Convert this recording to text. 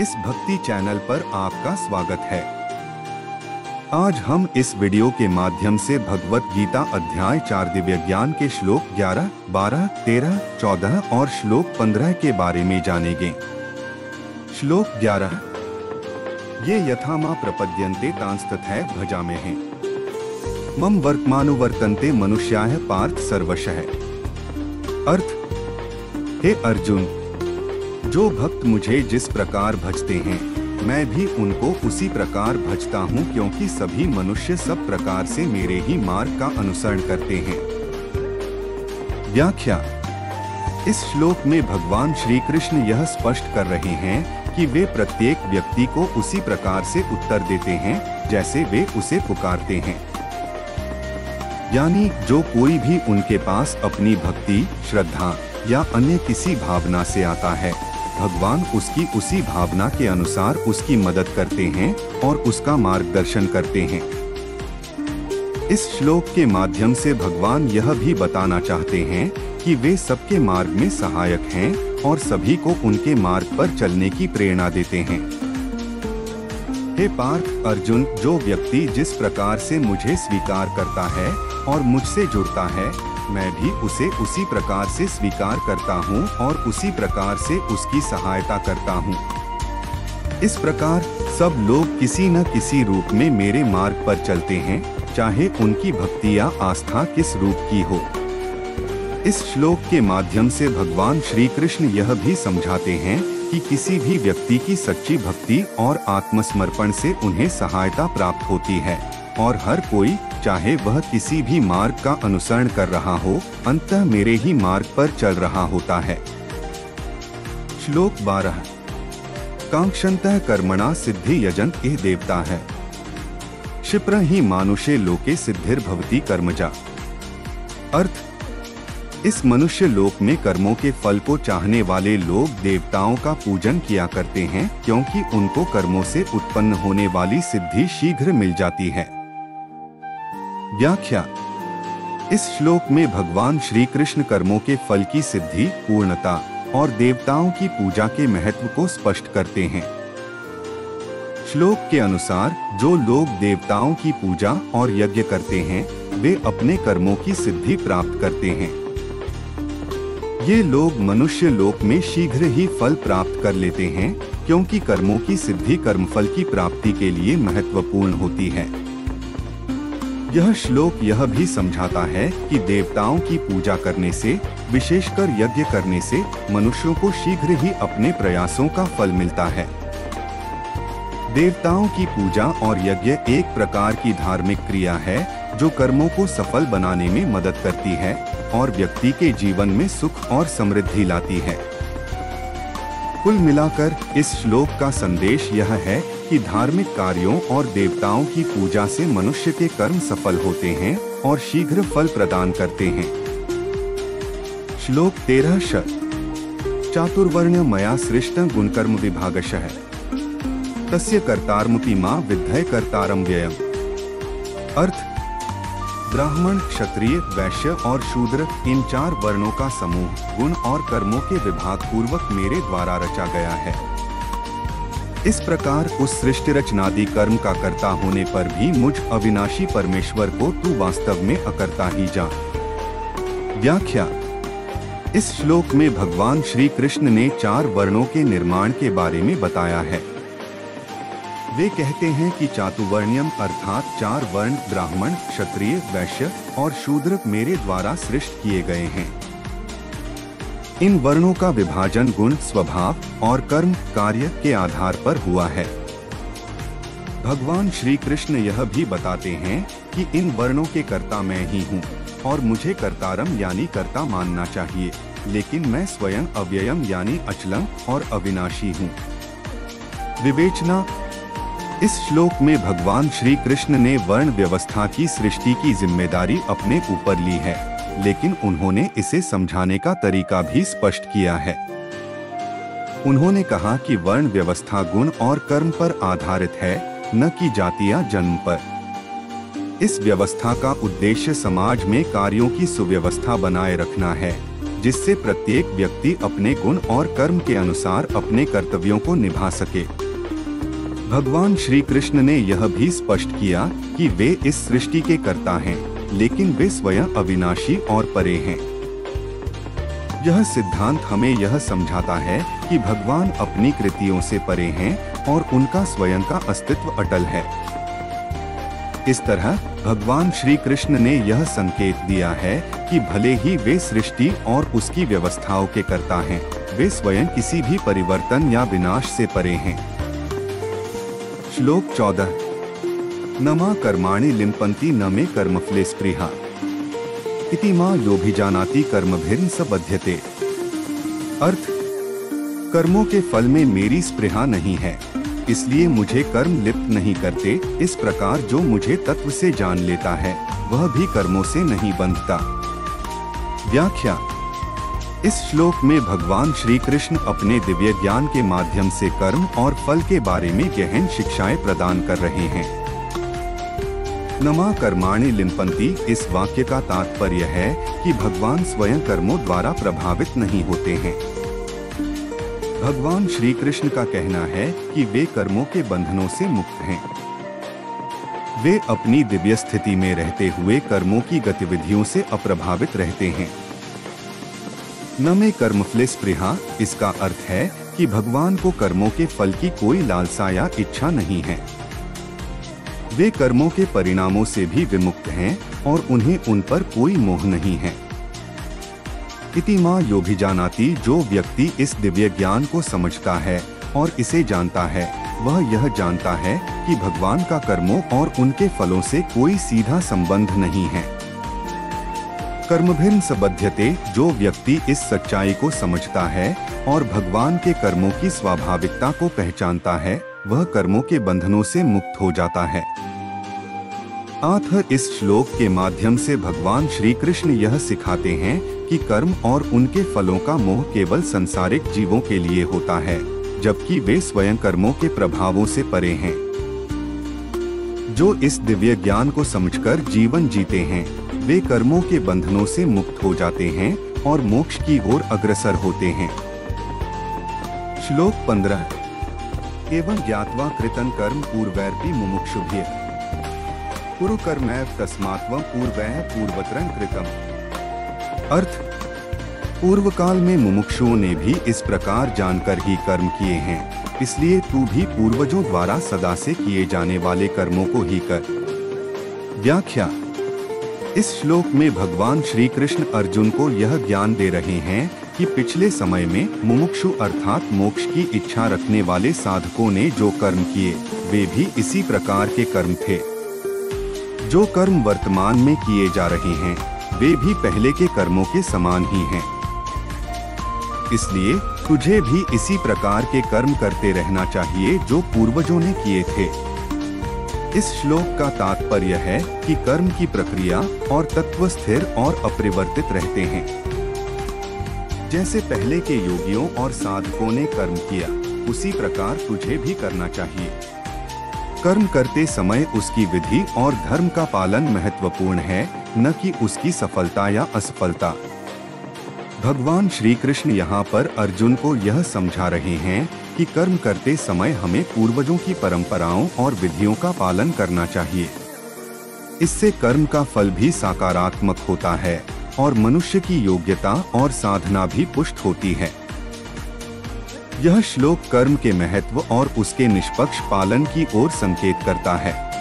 इस भक्ति चैनल पर आपका स्वागत है। आज हम इस वीडियो के माध्यम से भगवत गीता अध्याय 4 दिव्य ज्ञान के श्लोक 11, 12, 13, 14 और श्लोक 15 के बारे में जानेंगे। श्लोक 11। ये यथा मा प्रपद्यन्ते तांस्तथैव भजाम्यहम् मम वर्तमानुवर्तन्ते मनुष्याः पार्थ सर्वशः। अर्थ: हे अर्जुन, जो भक्त मुझे जिस प्रकार भजते हैं मैं भी उनको उसी प्रकार भजता हूँ, क्योंकि सभी मनुष्य सब प्रकार से मेरे ही मार्ग का अनुसरण करते हैं। व्याख्या: इस श्लोक में भगवान श्री कृष्ण यह स्पष्ट कर रहे हैं कि वे प्रत्येक व्यक्ति को उसी प्रकार से उत्तर देते हैं जैसे वे उसे पुकारते हैं। यानी जो कोई भी उनके पास अपनी भक्ति, श्रद्धा या अन्य किसी भावना से आता है, भगवान उसकी उसी भावना के अनुसार उसकी मदद करते हैं और उसका मार्गदर्शन करते हैं। इस श्लोक के माध्यम से भगवान यह भी बताना चाहते हैं कि वे सबके मार्ग में सहायक हैं और सभी को उनके मार्ग पर चलने की प्रेरणा देते हैं। हे पार्थ अर्जुन, जो व्यक्ति जिस प्रकार से मुझे स्वीकार करता है और मुझसे जुड़ता है, मैं भी उसे उसी प्रकार से स्वीकार करता हूँ और उसी प्रकार से उसकी सहायता करता हूँ। इस प्रकार सब लोग किसी न किसी रूप में मेरे मार्ग पर चलते हैं, चाहे उनकी भक्ति या आस्था किस रूप की हो। इस श्लोक के माध्यम से भगवान श्री कृष्ण यह भी समझाते हैं कि किसी भी व्यक्ति की सच्ची भक्ति और आत्मसमर्पण से उन्हें सहायता प्राप्त होती है और हर कोई, चाहे वह किसी भी मार्ग का अनुसरण कर रहा हो, अंततः मेरे ही मार्ग पर चल रहा होता है। श्लोक 12। कांक्षन्तः कर्मणा सिद्धि यजन्त ये देवता है क्षिप्र ही मानुषे लोके सिद्धिर्भवति कर्मजा। अर्थ: इस मनुष्य लोक में कर्मों के फल को चाहने वाले लोग देवताओं का पूजन किया करते हैं, क्योंकि उनको कर्मों से उत्पन्न होने वाली सिद्धि शीघ्र मिल जाती है। व्याख्या: इस श्लोक में भगवान श्री कृष्ण कर्मों के फल की सिद्धि, पूर्णता और देवताओं की पूजा के महत्व को स्पष्ट करते हैं। श्लोक के अनुसार जो लोग देवताओं की पूजा और यज्ञ करते हैं, वे अपने कर्मों की सिद्धि प्राप्त करते हैं। ये लोग मनुष्य लोक में शीघ्र ही फल प्राप्त कर लेते हैं, क्योंकि कर्मों की सिद्धि कर्मफल की प्राप्ति के लिए महत्वपूर्ण होती है। यह श्लोक यह भी समझाता है कि देवताओं की पूजा करने से, विशेषकर यज्ञ करने से, मनुष्यों को शीघ्र ही अपने प्रयासों का फल मिलता है। देवताओं की पूजा और यज्ञ एक प्रकार की धार्मिक क्रिया है जो कर्मों को सफल बनाने में मदद करती है और व्यक्ति के जीवन में सुख और समृद्धि लाती है। कुल मिलाकर इस श्लोक का संदेश यह है कि धार्मिक कार्यों और देवताओं की पूजा से मनुष्य के कर्म सफल होते हैं और शीघ्र फल प्रदान करते हैं। श्लोक 13। चातुर्वर्ण्य मया सृष्टं गुणकर्म विभागशः तस्य कर्तारमपि मा विद्धय कर्तारं व्ययम्। अर्थ: ब्राह्मण, क्षत्रिय, वैश्य और शूद्र, इन 4 वर्णों का समूह गुण और कर्मों के विभाग पूर्वक मेरे द्वारा रचा गया है। इस प्रकार उस सृष्टि रचनादि कर्म का कर्ता होने पर भी मुझ अविनाशी परमेश्वर को तू वास्तव में अकर्ता ही जान। व्याख्या: इस श्लोक में भगवान श्री कृष्ण ने 4 वर्णों के निर्माण के बारे में बताया है। वे कहते हैं कि चातुर्वर्ण्यम अर्थात 4 वर्ण ब्राह्मण, क्षत्रिय, वैश्य और शूद्र मेरे द्वारा सृष्ट किए गए हैं। इन वर्णों का विभाजन गुण, स्वभाव और कर्म, कार्य के आधार पर हुआ है। भगवान श्री कृष्ण यह भी बताते हैं कि इन वर्णों के कर्ता मैं ही हूँ और मुझे कर्तारम यानी कर्ता मानना चाहिए, लेकिन मैं स्वयं अव्ययम यानी अचलम और अविनाशी हूँ। विवेचना: इस श्लोक में भगवान श्री कृष्ण ने वर्ण व्यवस्था की सृष्टि की जिम्मेदारी अपने ऊपर ली है, लेकिन उन्होंने इसे समझाने का तरीका भी स्पष्ट किया है। उन्होंने कहा कि वर्ण व्यवस्था गुण और कर्म पर आधारित है, न कि जाति या जन्म पर। इस व्यवस्था का उद्देश्य समाज में कार्यों की सुव्यवस्था बनाए रखना है, जिससे प्रत्येक व्यक्ति अपने गुण और कर्म के अनुसार अपने कर्तव्यों को निभा सके। भगवान श्री कृष्ण ने यह भी स्पष्ट किया कि वे इस सृष्टि के कर्ता हैं, लेकिन वे स्वयं अविनाशी और परे हैं। यह सिद्धांत हमें यह समझाता है कि भगवान अपनी कृतियों से परे हैं और उनका स्वयं का अस्तित्व अटल है। इस तरह भगवान श्री कृष्ण ने यह संकेत दिया है कि भले ही वे सृष्टि और उसकी व्यवस्थाओं के कर्ता हैं, वे स्वयं किसी भी परिवर्तन या विनाश से परे हैं। श्लोक 14। न मा कर्माणि लिम्पन्ति न मे कर्मफले स्पृहा इति मा योऽभिजानाति कर्मभिर्न स बध्यते। अर्थ, कर्मों के फल में मेरी स्पृहा नहीं है, इसलिए मुझे कर्म लिप्त नहीं करते। इस प्रकार जो मुझे तत्व से जान लेता है वह भी कर्मों से नहीं बंधता। व्याख्या। इस श्लोक में भगवान श्री कृष्ण अपने दिव्य ज्ञान के माध्यम से कर्म और फल के बारे में गहन शिक्षाएं प्रदान कर रहे हैं। न मा कर्माणि लिम्पन्ति, इस वाक्य का तात्पर्य है कि भगवान स्वयं कर्मों द्वारा प्रभावित नहीं होते हैं। भगवान श्री कृष्ण का कहना है कि वे कर्मों के बंधनों से मुक्त हैं। वे अपनी दिव्य स्थिति में रहते हुए कर्मों की गतिविधियों से अप्रभावित रहते हैं। न मे कर्मफले स्पृहा, इसका अर्थ है कि भगवान को कर्मों के फल की कोई लालसा या इच्छा नहीं है। वे कर्मों के परिणामों से भी विमुक्त हैं और उन्हें उन पर कोई मोह नहीं है। इति मा योऽभिजानाति, जो व्यक्ति इस दिव्य ज्ञान को समझता है और इसे जानता है, वह यह जानता है कि भगवान का कर्मों और उनके फलों से कोई सीधा संबंध नहीं है। कर्मभिर्न स बध्यते, जो व्यक्ति इस सच्चाई को समझता है और भगवान के कर्मों की स्वाभाविकता को पहचानता है, वह कर्मों के बंधनों से मुक्त हो जाता है। अतः इस श्लोक के माध्यम से भगवान श्री कृष्ण यह सिखाते हैं कि कर्म और उनके फलों का मोह केवल सांसारिक जीवों के लिए होता है, जबकि वे स्वयं कर्मों के प्रभावों से परे हैं। जो इस दिव्य ज्ञान को समझकर जीवन जीते हैं, वे कर्मों के बंधनों से मुक्त हो जाते हैं और मोक्ष की ओर अग्रसर होते हैं। श्लोक 15। एवं ज्ञात्वा कृतं कर्म पूर्वैरपि मुमुक्षुभ्यः कुरु कर्मैव तस्मात्त्वं पूर्वैः पूर्वतरं कृतम्। अर्थ, पूर्व काल में मुमुक्षुओं ने भी इस प्रकार जानकर ही कर्म किए हैं, इसलिए तू भी पूर्वजों द्वारा सदा से किए जाने वाले कर्मों को ही कर। व्याख्या। इस श्लोक में भगवान श्री कृष्ण अर्जुन को यह ज्ञान दे रहे हैं कि पिछले समय में मुमुक्षु अर्थात मोक्ष की इच्छा रखने वाले साधकों ने जो कर्म किए, वे भी इसी प्रकार के कर्म थे। जो कर्म वर्तमान में किए जा रहे हैं, वे भी पहले के कर्मों के समान ही हैं। इसलिए तुझे भी इसी प्रकार के कर्म करते रहना चाहिए जो पूर्वजों ने किए थे। इस श्लोक का तात्पर्य है कि कर्म की प्रक्रिया और तत्व स्थिर और अपरिवर्तित रहते हैं। जैसे पहले के योगियों और साधकों ने कर्म किया, उसी प्रकार तुझे भी करना चाहिए। कर्म करते समय उसकी विधि और धर्म का पालन महत्वपूर्ण है, न कि उसकी सफलता या असफलता। भगवान श्री कृष्ण यहाँ पर अर्जुन को यह समझा रहे हैं कि कर्म करते समय हमें पूर्वजों की परंपराओं और विधियों का पालन करना चाहिए। इससे कर्म का फल भी सकारात्मक होता है और मनुष्य की योग्यता और साधना भी पुष्ट होती है। यह श्लोक कर्म के महत्व और उसके निष्पक्ष पालन की ओर संकेत करता है।